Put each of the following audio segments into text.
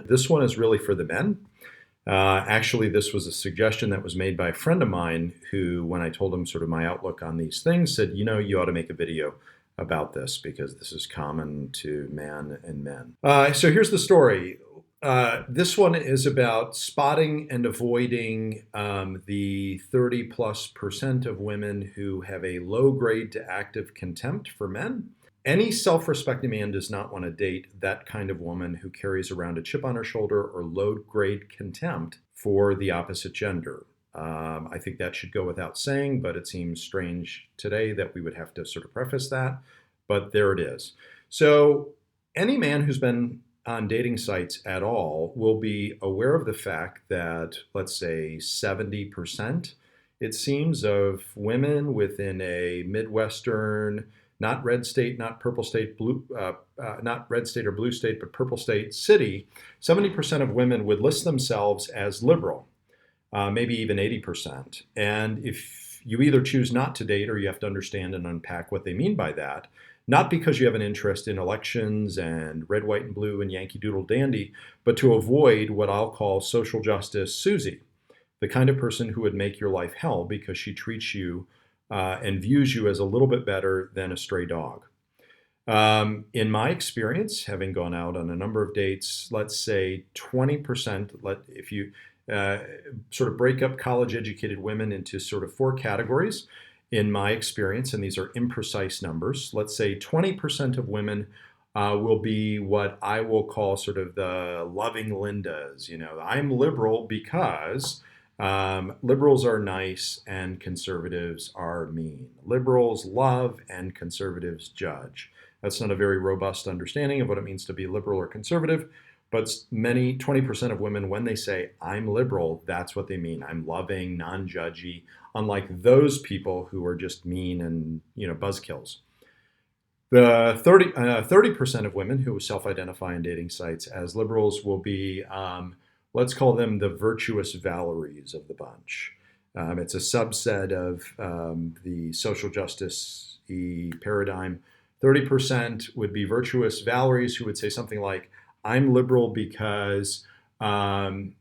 This one is really for the men. Actually, this was a suggestion that was made by a friend of mine who, when I told him sort of my outlook on these things, said, you ought to make a video about this because this is common to man and men. So here's the story. This one is about spotting and avoiding the 30+% of women who have a low grade to active contempt for men. Any self-respecting man does not want to date that kind of woman who carries around a chip on her shoulder or low-grade contempt for the opposite gender. I think that should go without saying, but it seems strange today that we would have to sort of preface that, but there it is. So any man who's been on dating sites at all will be aware of the fact that, let's say, 70%, it seems, of women within a Midwestern, not red state, not purple state, not red state or blue state, but purple state city, 70% of women would list themselves as liberal, maybe even 80%. And if you either choose not to date or you have to understand and unpack what they mean by that, not because you have an interest in elections and red, white, and blue and Yankee Doodle Dandy, but to avoid what I'll call social justice Suzie, the kind of person who would make your life hell because she treats you and views you as a little bit better than a stray dog. In my experience, having gone out on a number of dates, let's say 20%, if you sort of break up college-educated women into sort of 4 categories, in my experience, and these are imprecise numbers, let's say 20% of women will be what I will call sort of the loving Lindas. I'm liberal because liberals are nice and conservatives are mean. Liberals love and conservatives judge. That's not a very robust understanding of what it means to be liberal or conservative, but 20% of women, when they say I'm liberal, that's what they mean. I'm loving, non-judgy, unlike those people who are just mean and buzzkills. The 30% of women who self-identify on dating sites as liberals will be let's call them the virtuous Valeries of the bunch. It's a subset of the social justice paradigm. 30% would be virtuous Valeries who would say something like, I'm liberal because liberals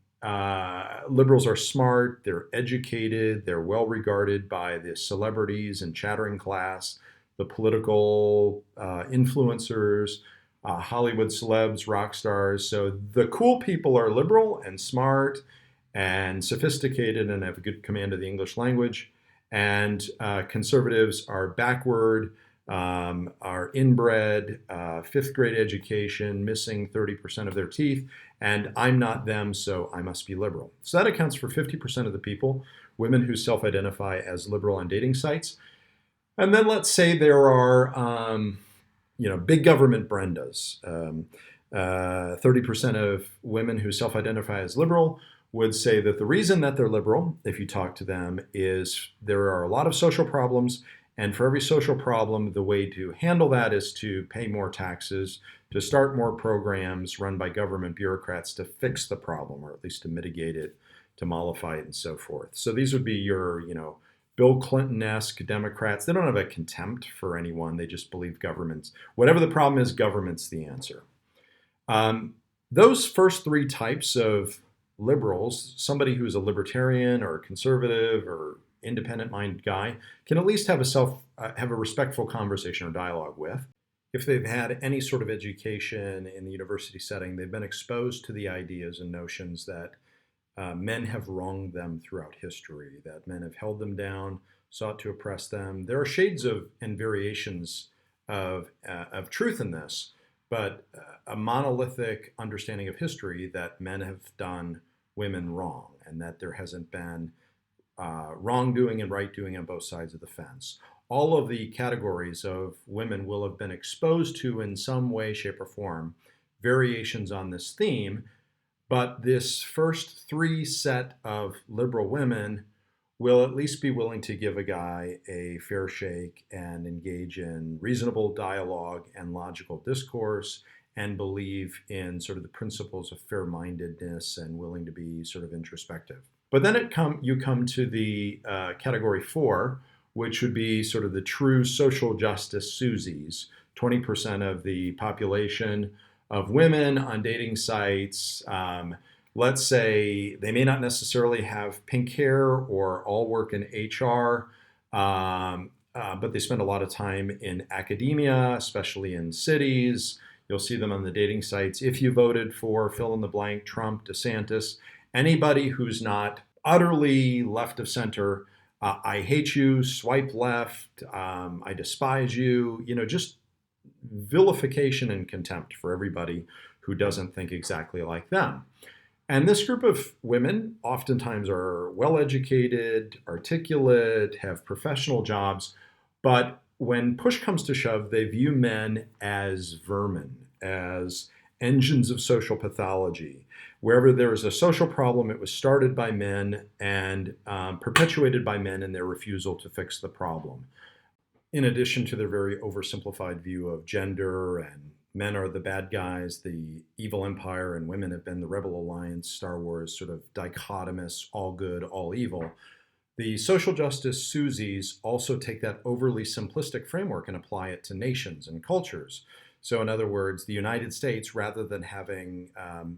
are smart, they're educated, they're well regarded by the celebrities and chattering class, the political influencers, Hollywood celebs, rock stars. So the cool people are liberal and smart and sophisticated and have a good command of the English language. And conservatives are backward, are inbred, 5th grade education, missing 30% of their teeth, and I'm not them, so I must be liberal. So that accounts for 50% of the people, women who self-identify as liberal on dating sites. And then let's say there are big government Brendas. 30% of women who self-identify as liberal would say that the reason that they're liberal, if you talk to them, is there are a lot of social problems, and for every social problem, the way to handle that is to pay more taxes, to start more programs run by government bureaucrats to fix the problem, or at least to mitigate it, to mollify it, and so forth. So these would be your, Bill Clinton-esque Democrats. They don't have a contempt for anyone. They just believe governments, whatever the problem is, government's the answer. Those first 3 types of liberals, somebody who's a libertarian or a conservative or independent-minded guy, can at least have a respectful conversation or dialogue with. If they've had any sort of education in the university setting, they've been exposed to the ideas and notions that men have wronged them throughout history, that men have held them down, sought to oppress them. There are shades of and variations of truth in this, but a monolithic understanding of history that men have done women wrong and that there hasn't been wrongdoing and right doing on both sides of the fence. All of the categories of women will have been exposed to in some way, shape, or form variations on this theme, but this first 3 set of liberal women will at least be willing to give a guy a fair shake and engage in reasonable dialogue and logical discourse and believe in sort of the principles of fair-mindedness and willing to be sort of introspective. But then you come to the category 4, which would be sort of the true social justice Suzies, 20% of the population of women on dating sites. Let's say they may not necessarily have pink hair or all work in HR, but they spend a lot of time in academia, especially in cities. You'll see them on the dating sites. If you voted for fill in the blank, Trump, DeSantis, anybody who's not utterly left of center, I hate you, swipe left, I despise you, just vilification and contempt for everybody who doesn't think exactly like them. And this group of women oftentimes are well educated, articulate, have professional jobs, but when push comes to shove, they view men as vermin, as engines of social pathology. Wherever there is a social problem, it was started by men and perpetuated by men in their refusal to fix the problem. In addition to their very oversimplified view of gender and men are the bad guys, the evil empire, and women have been the rebel alliance, Star Wars sort of dichotomous, all good, all evil. The social justice Suzies also take that overly simplistic framework and apply it to nations and cultures. So, in other words, the United States, rather than having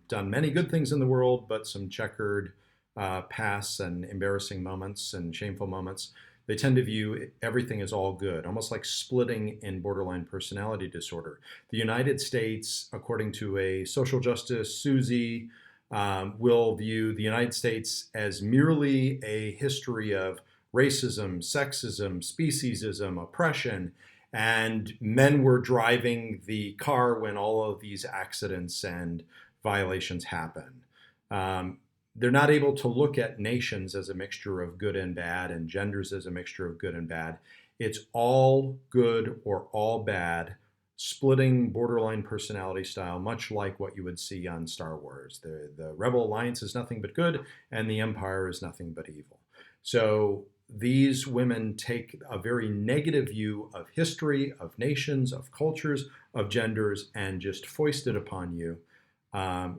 done many good things in the world, but some checkered pasts and embarrassing moments and shameful moments, they tend to view everything as all good, almost like splitting in borderline personality disorder. The United States, according to a social justice Suzie, will view the United States as merely a history of racism, sexism, speciesism, oppression, and men were driving the car when all of these accidents and violations happen. They're not able to look at nations as a mixture of good and bad and genders as a mixture of good and bad. It's all good or all bad, splitting borderline personality style, much like what you would see on Star Wars. The Rebel Alliance is nothing but good, and the Empire is nothing but evil. So these women take a very negative view of history, of nations, of cultures, of genders, and just foist it upon you.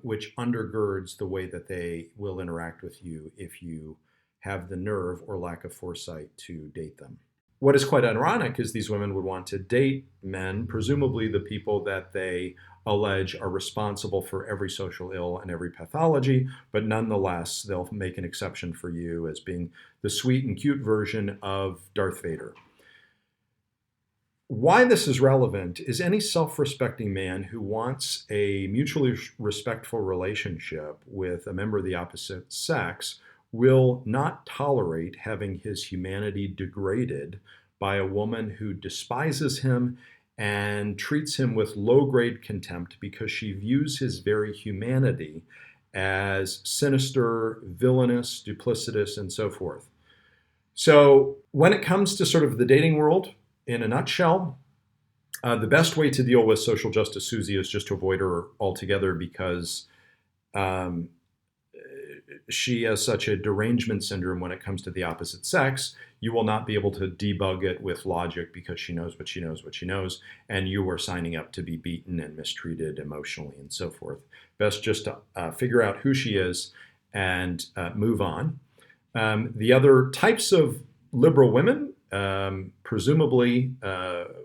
Which undergirds the way that they will interact with you if you have the nerve or lack of foresight to date them. What is quite ironic is these women would want to date men, presumably the people that they allege are responsible for every social ill and every pathology, but nonetheless, they'll make an exception for you as being the sweet and cute version of Darth Vader. Why this is relevant is any self-respecting man who wants a mutually respectful relationship with a member of the opposite sex will not tolerate having his humanity degraded by a woman who despises him and treats him with low-grade contempt because she views his very humanity as sinister, villainous, duplicitous, and so forth. So when it comes to sort of the dating world, in a nutshell, the best way to deal with social justice Suzie is just to avoid her altogether because she has such a derangement syndrome when it comes to the opposite sex. You will not be able to debug it with logic because she knows what she knows what she knows, and you are signing up to be beaten and mistreated emotionally and so forth. Best just to figure out who she is and move on. The other types of liberal women presumably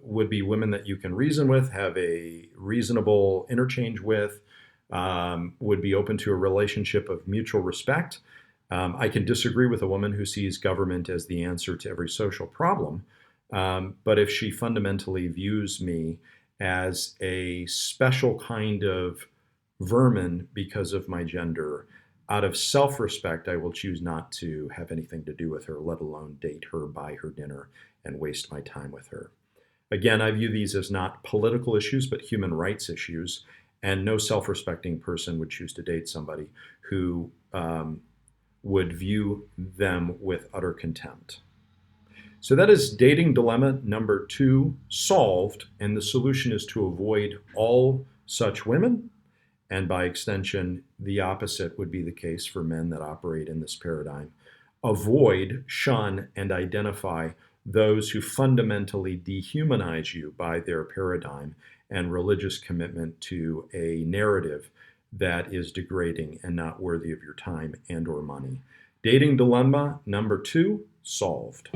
would be women that you can reason with, have a reasonable interchange with, would be open to a relationship of mutual respect. I can disagree with a woman who sees government as the answer to every social problem, but if she fundamentally views me as a special kind of vermin because of my gender, out of self-respect, I will choose not to have anything to do with her, let alone date her, buy her dinner, and waste my time with her. Again, I view these as not political issues, but human rights issues, and no self-respecting person would choose to date somebody who would view them with utter contempt. So that is dating dilemma number 2 solved, and the solution is to avoid all such women. And by extension, the opposite would be the case for men that operate in this paradigm. Avoid, shun, and identify those who fundamentally dehumanize you by their paradigm and religious commitment to a narrative that is degrading and not worthy of your time and or money. Dating dilemma number 2 solved.